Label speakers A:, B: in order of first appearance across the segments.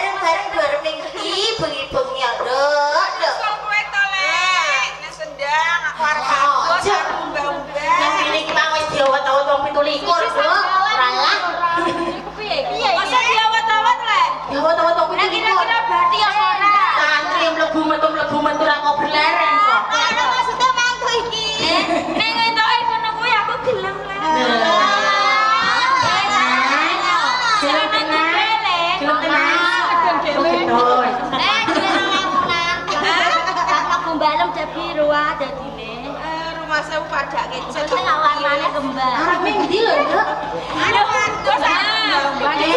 A: bareng-bareng bareng iki bengi-bengi ya, Nduk.
B: Sok kowe to, Lek. Nek sendang aku arep bagus karo mbah-mbah.
A: Yang kene iki mang wis diawat-awat wong 17, Nduk. Ora lah.
B: Piye? Masa diawat-awat, Lek?
A: Diawat-awat wong 17.
B: Kira-kira berarti ya ora.
A: Santri mlebu metu ora ngobrol leren kok.
B: Ora maksudnya mangko iki. Nek ngetoke ngono kuwi aku gelem, Lek. Gelem
C: Balem biru dadine.
B: Rumah sewu padak kecil.
C: Sing warnane kembang.
A: Arep ning ndi lho, Nduk?
B: Aduh, kantor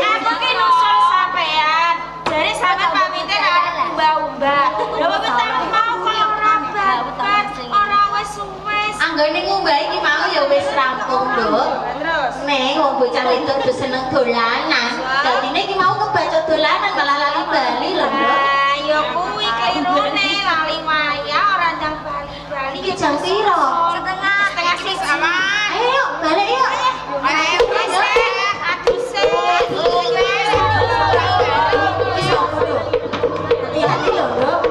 B: aku ki nusul sampean. Jadi sampean pamite karo mbah-mbah. Lha kok tak mau kok ora bakat, ora wis suwes.
A: Anggone ngumbah iki mau ya wis rampung, Nduk.
B: Terus
A: Ning wong bocah wedok do seneng dolanan. Dadine iki mau kebaca dolanan malah lali bali lho, Nduk.
B: ya kuwi klirune lali waya ora ndang bali-bali.
A: Iki jam piro?
B: Setengah wis aman.
A: Ayo, balik yuk.
B: Ayo wis. Aduh sih.
A: Hati-hati lho, Nduk.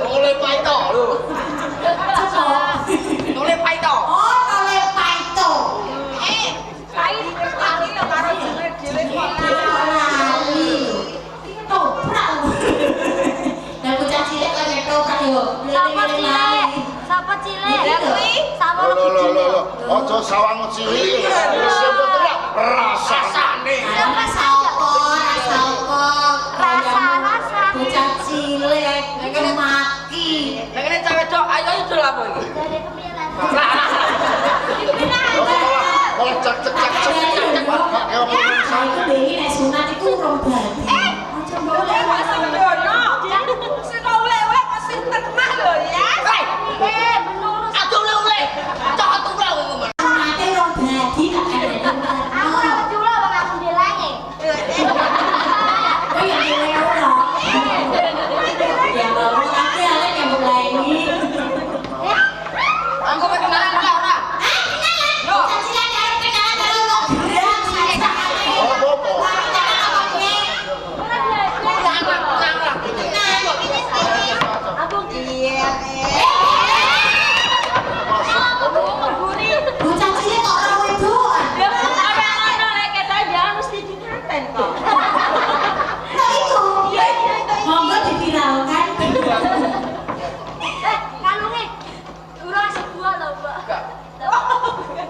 D: Oleh paito lho. Oleh paito.
A: Oh, oleh paito.
B: Lali lho karo dhewe kok.
A: Lali. Iki toprak. Lah bocah cilik kok nyetoprak yo.
C: Sapa cilik? Sapa cilik?
B: Ya kuwi.
C: Sapa
D: Lho. Aja sawang cilik. Wis betul rasane.
A: Rasa opo?
C: Rasa.
A: Bocah cilik maki.
D: Nek kene cewek dok ayo idul apa iki?
C: Dari kemilan.
D: Malah cek. Ya
A: Aku bengi nek sunat iku urung bali. Aja boleh
B: Dono. Sing kok oleh-oleh kok sing termah lho ya.
C: Menurut
D: aduh oleh. Cok tunggal ngomong.
A: sunate urung bali tak ada.
C: aku ora jula wong aku ndelange.
A: Oh ya dhewe ora. Ya ngomong aku ale yang mulai ini.
D: Aku kenalan ora.
A: Bocah cilik arep kenalan karo wong gerang saya sakane.
D: Apa?
C: Aku
B: Iya.
A: Bocah cilik kok ora wedoan.
B: Ya ora ngono lek ketok ya mesti dikaten kok.
A: Lah itu. Monggo diviralkan.
C: kalunge ora sebuah lho, Mbak.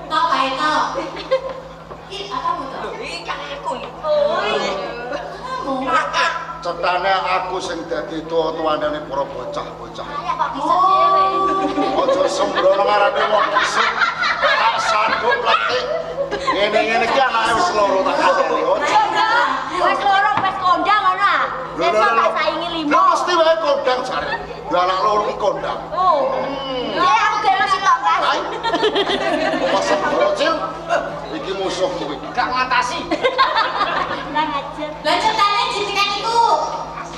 A: Tok kae tok. Ih, apa mu tok?
B: Iki kan aku.
A: Kamu.
D: Cetane aku sing dadi tuwa-tuwane para bocah-bocah.
C: Kayak kok bisa dhewe.
D: Aja sembrono ngarane wong isuk. Tak sanduk letik. Ngene-ngene iki anake wis loro tak kandhani.
C: Wes loro wes kondang ngono ah. Besok tak saingi limo.
D: Lah mesti wae kondang jare. Lah anak loro iki kondang.
C: Oh. Ya aku gelo sitok, Mas.
D: Hai. Masa bocil iki musuhmu iki. Gak ngatasi.
C: Nang aja.
A: Lah cetane jenengan iku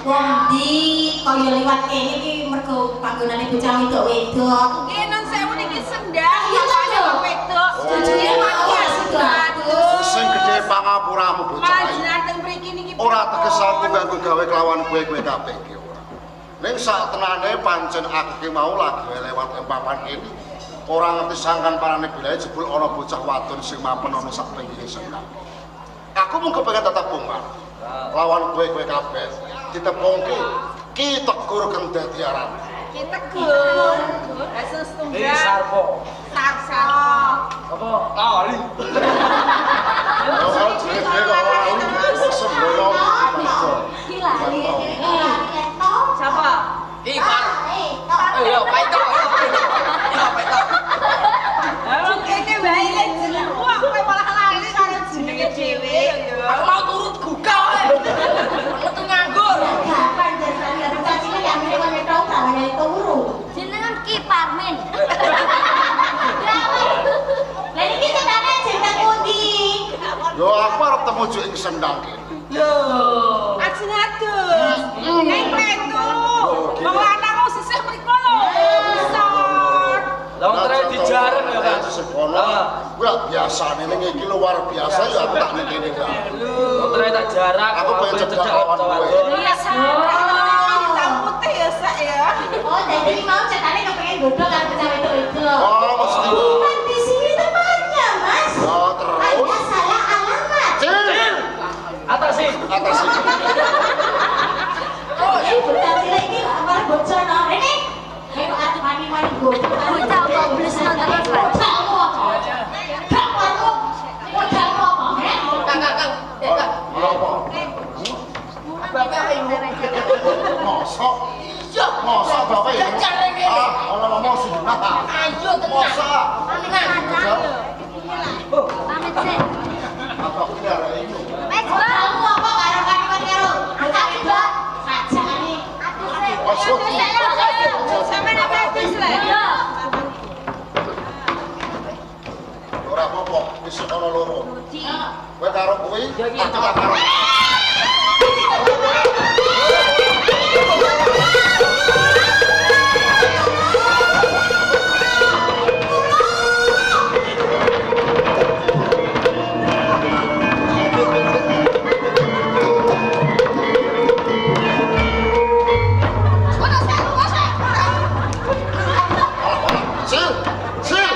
A: wong ndi kaya liwat kene iki mergo panggonane bocah wedok-wedok.
B: Iki nang sewu niki sendang.
A: Iya, Pak, yo.
B: Wedok.
A: Setuju mau ya sudah.
D: Sing gedhe pangapuramu bocah.
B: Panjenengan teng mriki niki
D: Ora teges aku nganggo gawe kelawan kowe kabeh iki ora. Ning sak tenane pancen aku ki mau lagi lewat ing papan kene. Ora ngerti sangkan parane bilae jebul ana bocah wadon sing mapen ana sak pinggire sendang. Aku mung kepengin tetep bongkar. Lawan kowe kabeh ditepungke ki tegur kang dadi aran.
B: Kita gur. Esus tunggal.
E: Sarpo.
B: Sarpo.
E: Apa? Ali.
D: Kalau jenenge orang sembrono.
C: Gila.
B: Siapa?
E: Iman. Yo, paito. Yo, paito.
B: Emang kene wae lek jeneng wah kowe malah lali karo jenenge dhewe yo.
E: Aku mau turut gugah wae. Metu nganggur.
A: Kapan dasarnya bukan cilik yang ini kan tahu tangannya itu urung.
C: Jenengan Ki Parmin.
A: Lah iki cenane jeneng pundi?
D: Yo aku arep temu juk ing sendang kene.
B: Lho, ajeng adus. Neng petu. Wong lanang sisih mriko lho. Besar.
E: Lah tre dijareng ya, Kan.
D: Sekono. Kuwi lak biasane ning iki luar biasa ya aku tak ning kene ta.
E: Tre tak jarak.
D: Aku pengen cedhak lawan kowe.
B: Iya, hitam putih ya, Sak ya.
A: Oh, jadi mau cenane kepengin godhong karo bocah itu.
D: Oh, mesti.
A: Kan di sini tempatnya, Mas.
D: Oh, terus.
A: Anda salah alamat.
D: Cil.
E: Atas sih.
D: Atas sini.
A: Oh, ini bocah cilik iki apa bocah no? Ini. Ayo aku mani-mani godhong.
C: Bocah kok bles nonton Mas.
A: Bocah apa? Gak waduh. Bocah apa?
E: Kang.
D: Berapa?
E: Bapak ibu.
D: Mosok.
E: Iya.
D: Mosok bapak ya.
E: Jajan ning kene.
D: Ah, ora ngomong sunah.
E: Ayo tenan.
D: Mosok.
C: Pamit sih.
D: Apa kuwi arek iki?
C: Wes,
A: Kamu apa karo-karo karo? Bocah itu sajane.
D: Mosok.
B: Sampe nek adus lho.
C: Yo.
D: Ora apa-apa, wis ana loro. Kowe karo kuwi, aku tak karo. Sil, sil.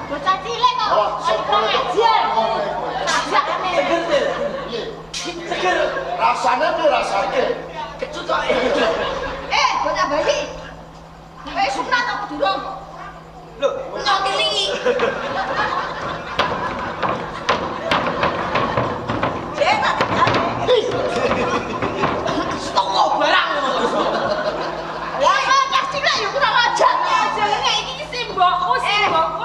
A: Bocah cilik kok.
D: Alah, sopone kok. Piye?
E: Seger.
D: Rasane piye rasane?
E: Kecut kok.
B: Bocah bayi. Wis sunat apa durung?
E: Lho,
B: Nyotilingi. Cek tak dijane.
E: setengah barang.
B: Wah, cah cilik ya kurang ajar. Ajar nek iki simbokku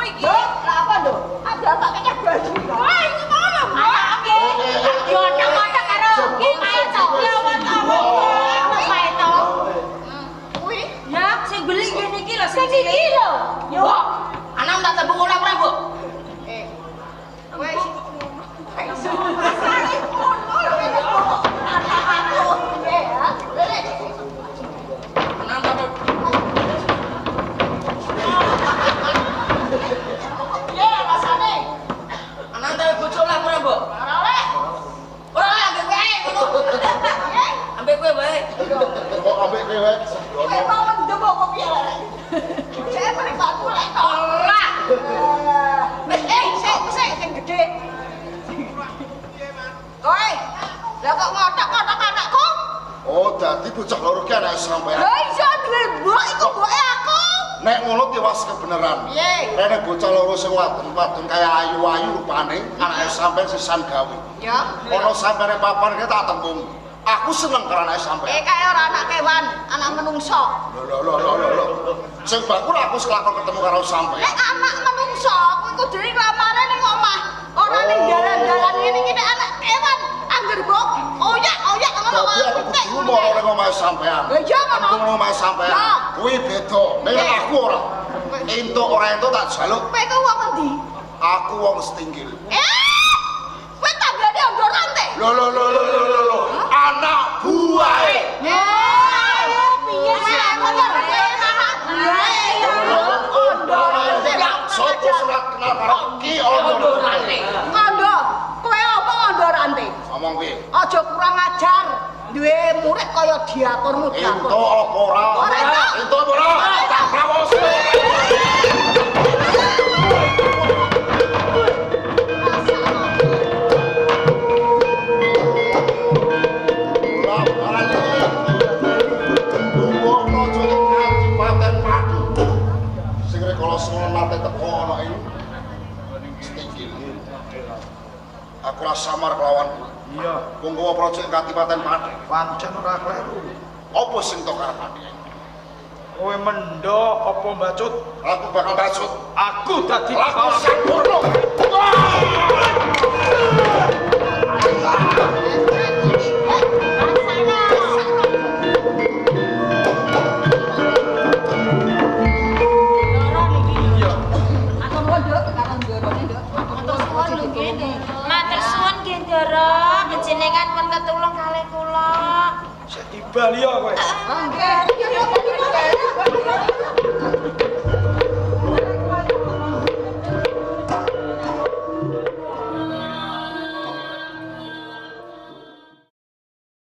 B: iki. Lah apa lho? Ada tak kecek baju. Wah, iki ngono. Anake. Yo otak-otak karo ki paeto. Ya watamu. Paeto. Kuwi ya sing beli ngene iki lho sing iki lho. Yo.
E: Anak tak tebung ora ora, Bu.
B: Wes.
E: Anak tak Anak tak bojo lah ora, Bu. Ora lah ambek kowe ngono. Ambek kowe wae.
D: Kok ambek kowe wae sembrono.
E: Ora.
B: Sing gede. Kowe, lah kok ngotok-ngotok anakku?
D: Oh, dadi bocah loro ki anake sampean.
B: Lah iso duwe mbok iku mboke aku.
D: Nek ngono tiwas kebenaran.
B: Piye?
D: Rene bocah loro sing wadon kaya ayu-ayu rupane, anake sampean sisan gawe.
B: Ya.
D: Ana sampeyan papan ki tak tembung. Aku seneng karo anake sampean.
B: Kae ora anak kewan, anak menungso.
D: Lho. Sing bakul aku selakon ketemu karo sampean.
B: Nek anak menungso, kuwi kudune nglamare ning omah. Ora ning dalan-dalan ngene iki nek anak kewan angger mbok oyak-oyak ngono
D: Dadi aku kudu moro ning omahe sampean.
B: Lah iya ngono.
D: Aku ning omahe sampean.
B: Lah.
D: Kuwi beda. Nek aku ora. Entuk ora entuk tak jaluk.
B: Kowe ku wong endi?
D: Aku wong setinggil.
B: Kowe tanggane ondo rantai.
D: Lho. Anak buahe.
B: Piye sih kowe anak buahe?
D: Sopo surat kenal karo Ki Ondo Ranti.
B: Kondo, kowe apa kondo rantai?
D: Ngomong piye?
B: Aja kurang ajar. Duwe murid kaya diaturmu
D: Entuk
B: diatur.
D: apa ora?
B: Ora entuk.
D: Entuk apa ora? Tak prawos. Aku ora samar kelawan kowe.
F: Iya,
D: Wong kowe projek Kadipaten Pati.
F: pancen ora kleru.
D: Apa sing tok karepane?
F: Kowe mendo apa mbacut?
D: Aku bakal bacut.
F: Aku dadi
D: Aku sampurno.
B: Matur suwun nggih Ndara, njenengan pun ketulung kalih kula.
F: Sik tiba liya kowe.